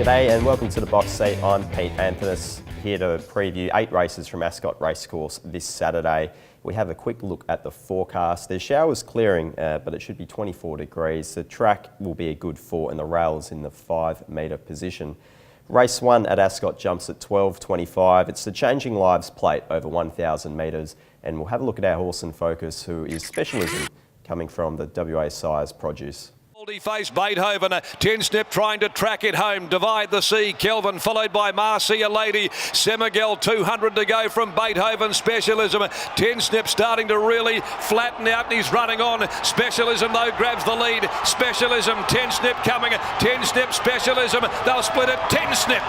G'day and welcome to the Box Seat. I'm Pete Anthony, here to preview 8 races from Ascot Racecourse this Saturday. We have a quick look at the forecast. There's showers clearing, but it should be 24 degrees. The track will be a good 4 and the rail is in the 5 metre position. Race 1 at Ascot jumps at 12.25. It's the Changing Lives Plate over 1,000 metres, and we'll have a look at our horse in focus, who is Specialism, coming from the WA Sires Produce. He faced Beethoven, 10 Snip trying to track it home, Divide the Sea, Kelvin followed by Marcia Lady, Semigel 200 to go from Beethoven, Specialism, 10 Snip starting to really flatten out and he's running on, Specialism though grabs the lead, Specialism, 10 Snip coming, 10 Snip, Specialism, they'll split it, 10 Snip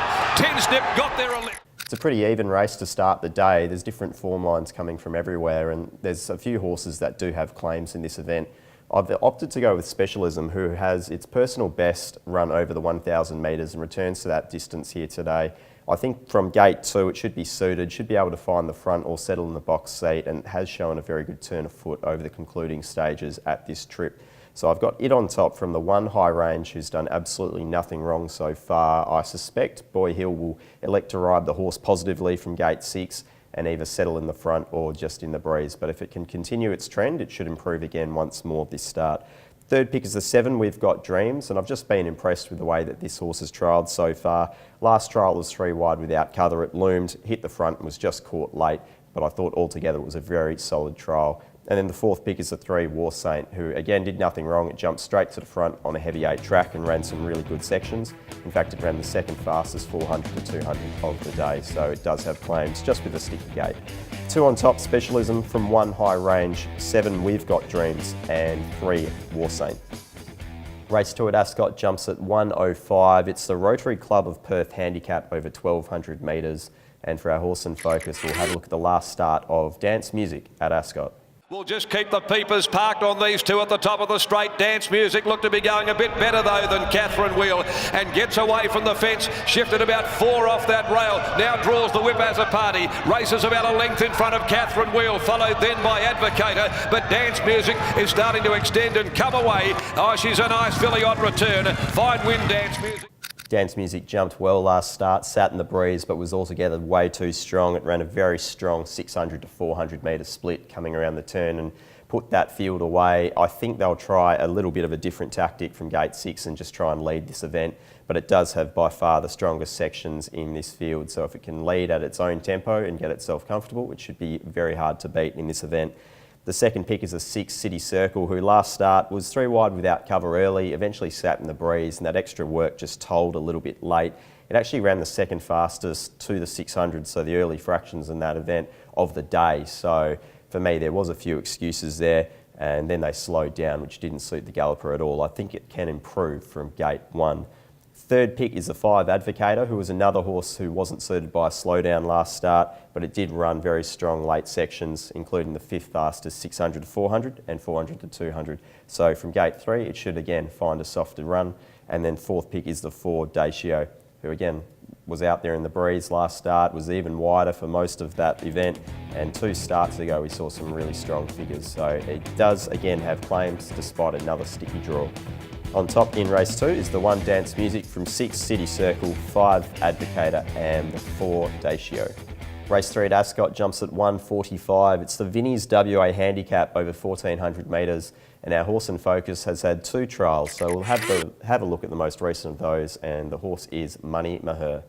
got there a lift. It's a pretty even race to start the day. There's different form lines coming from everywhere, and there's a few horses that do have claims in this event. I've opted to go with Specialism, who has its personal best run over the 1,000 metres and returns to that distance here today. I think from gate 2 it should be suited, should be able to find the front or settle in the box seat, and has shown a very good turn of foot over the concluding stages at this trip. So I've got it on top from the 1 High Range, who's done absolutely nothing wrong so far. I suspect Boy Hill will elect to ride the horse positively from gate 6 and either settle in the front or just in the breeze. But if it can continue its trend, it should improve again once more this start. Third pick is the 7, We've Got Dreams, and I've just been impressed with the way that this horse has trialled so far. Last trial was 3 wide without cover. It loomed, hit the front and was just caught late, but I thought altogether it was a very solid trial. And then the 4th pick is the 3, War Saint, who again did nothing wrong. It jumped straight to the front on a heavy 8 track and ran some really good sections. In fact, it ran the second fastest 400 to 200 of the day, so it does have claims just with a sticky gate. 2 on top, Specialism from 1 High Range, 7 We've Got Dreams and 3 War Saint. Race 2 at Ascot jumps at 1.05. It's the Rotary Club of Perth handicap over 1,200 metres. And for our horse in focus, we'll have a look at the last start of Dance Music at Ascot. We'll just keep the peepers parked on these 2 at the top of the straight. Dance Music looked to be going a bit better though than Catherine Wheel, and gets away from the fence, shifted about 4 off that rail, now draws the whip as a party, races about a length in front of Catherine Wheel, followed then by Advocator, but Dance Music is starting to extend and come away. Oh, she's a nice filly on return. Fine win, Dance Music. Dance Music jumped well last start, sat in the breeze, but was altogether way too strong. It ran a very strong 600 to 400 metre split coming around the turn and put that field away. I think they'll try a little bit of a different tactic from gate 6 and just try and lead this event, but it does have by far the strongest sections in this field. So if it can lead at its own tempo and get itself comfortable, it should be very hard to beat in this event. The second pick is a 6, City Circle, who last start was 3 wide without cover early, eventually sat in the breeze, and that extra work just told a little bit late. It actually ran the second fastest to the 600, so the early fractions in that event of the day. So for me, there was a few excuses there, and then they slowed down, which didn't suit the galloper at all. I think it can improve from gate 1. Third pick is the 5, Advocator, who was another horse who wasn't suited by a slowdown last start, but it did run very strong late sections, including the 5th fastest 600 to 400 and 400 to 200. So from gate 3, it should again find a softer run. And then 4th pick is the 4, Dacio, who again was out there in the breeze last start, was even wider for most of that event, and 2 starts ago we saw some really strong figures. So it does again have claims despite another sticky draw. On top in race 2 is the 1, Dance Music from 6, City Circle, 5, Advocator and the 4, Dacio. Race 3 at Ascot jumps at 1.45. It's the Vinnie's WA handicap over 1,400 metres, and our horse in focus has had 2 trials, so we'll have a look at the most recent of those, and the horse is Money Maher.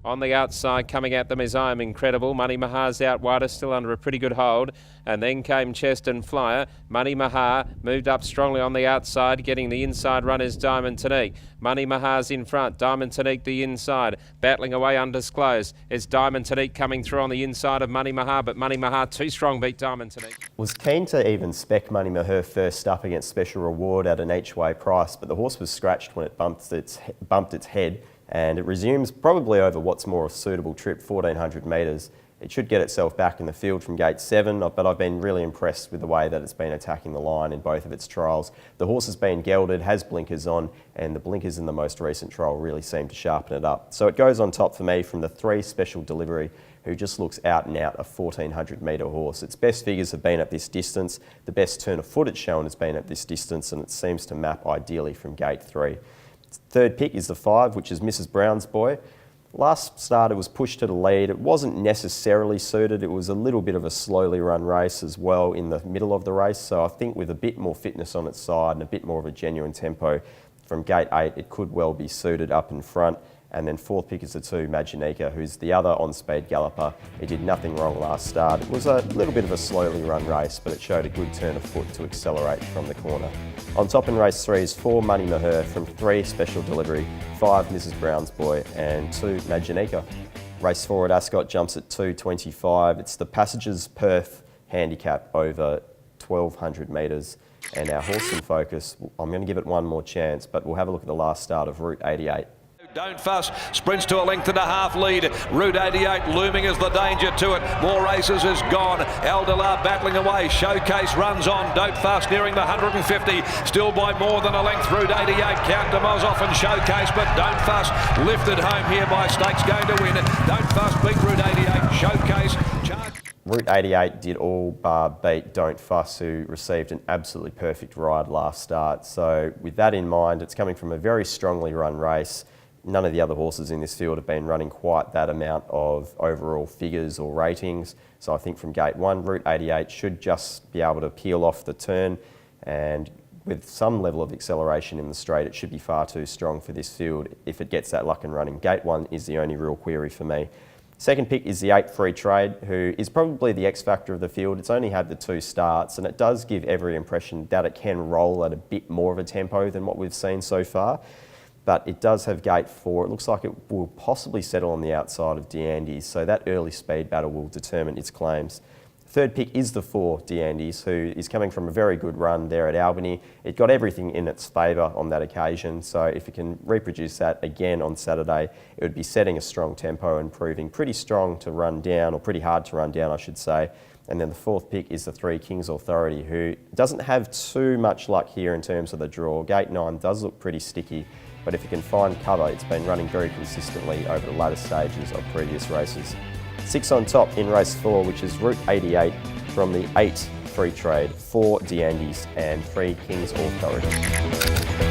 On the outside, coming at them is I Am Incredible. Money Mahar's out wider, still under a pretty good hold. And then came Chest and Flyer. Money Mahar moved up strongly on the outside. Getting the inside run is Diamond Tonique. Money Mahar's in front. Diamond Tonique the inside. Battling away undisclosed. It's Diamond Tonique coming through on the inside of Money Mahar, but Money Mahar too strong, beat Diamond Tonique. Was keen to even spec Money Maher first up against Special Reward at an each way price, but the horse was scratched when it bumped its head, and it resumes probably over what's more a suitable trip, 1,400 metres. It should get itself back in the field from gate 7, but I've been really impressed with the way that it's been attacking the line in both of its trials. The horse has been gelded, has blinkers on, and the blinkers in the most recent trial really seem to sharpen it up. So it goes on top for me from the 3, Special Delivery, who just looks out and out a 1,400 metre horse. Its best figures have been at this distance. The best turn of foot it's shown has been at this distance, and it seems to map ideally from gate 3. Third pick is the 5, which is Mrs. Brown's Boy. Last start, it was pushed to the lead. It wasn't necessarily suited. It was a little bit of a slowly run race as well in the middle of the race. So I think with a bit more fitness on its side and a bit more of a genuine tempo from gate 8, it could well be suited up in front. And then fourth pick is the 2, Maginika, who's the other on-speed galloper. It did nothing wrong last start. It was a little bit of a slowly run race, but it showed a good turn of foot to accelerate from the corner. On top in race 3 is 4, Money Maher from 3, Special Delivery, 5, Mrs. Brown's Boy, and 2, Maginika. Race 4 at Ascot jumps at 2:25. It's the Passages Perth handicap over 1,200 metres. And our horse in focus, I'm going to give it one more chance, but we'll have a look at the last start of Route 88. Don't Fuss sprints to a length and a half lead. Route 88 looming as the danger to it. More races is gone. Aldelar battling away. Showcase runs on. Don't Fuss nearing the 150. Still by more than a length. Route 88. Count de Mozoff and Showcase, but Don't Fuss lifted home here by Stakes going to win. Don't Fuss beat Route 88. Showcase. Route 88 did all bar beat Don't Fuss, who received an absolutely perfect ride last start. So with that in mind, it's coming from a very strongly run race. None of the other horses in this field have been running quite that amount of overall figures or ratings. So I think from gate 1, Route 88 should just be able to peel off the turn, and with some level of acceleration in the straight, it should be far too strong for this field if it gets that luck and running. Gate 1 is the only real query for me. Second pick is the 8, Free Trade, who is probably the X factor of the field. It's only had the 2 starts, and it does give every impression that it can roll at a bit more of a tempo than what we've seen so far. But it does have gate 4. It looks like it will possibly settle on the outside of D'Andes, so that early speed battle will determine its claims. Third pick is the 4, D'Andes, who is coming from a very good run there at Albany. It got everything in its favour on that occasion, so if it can reproduce that again on Saturday, it would be setting a strong tempo and proving pretty strong to run down, or pretty hard to run down, I should say. And then the fourth pick is the 3, King's Authority, who doesn't have too much luck here in terms of the draw. Gate 9 does look pretty sticky, but if it can find cover, it's been running very consistently over the latter stages of previous races. 6 on top in race 4, which is Route 88 from the 8, Free Trade, 4, D'Andes and 3, King's Authority.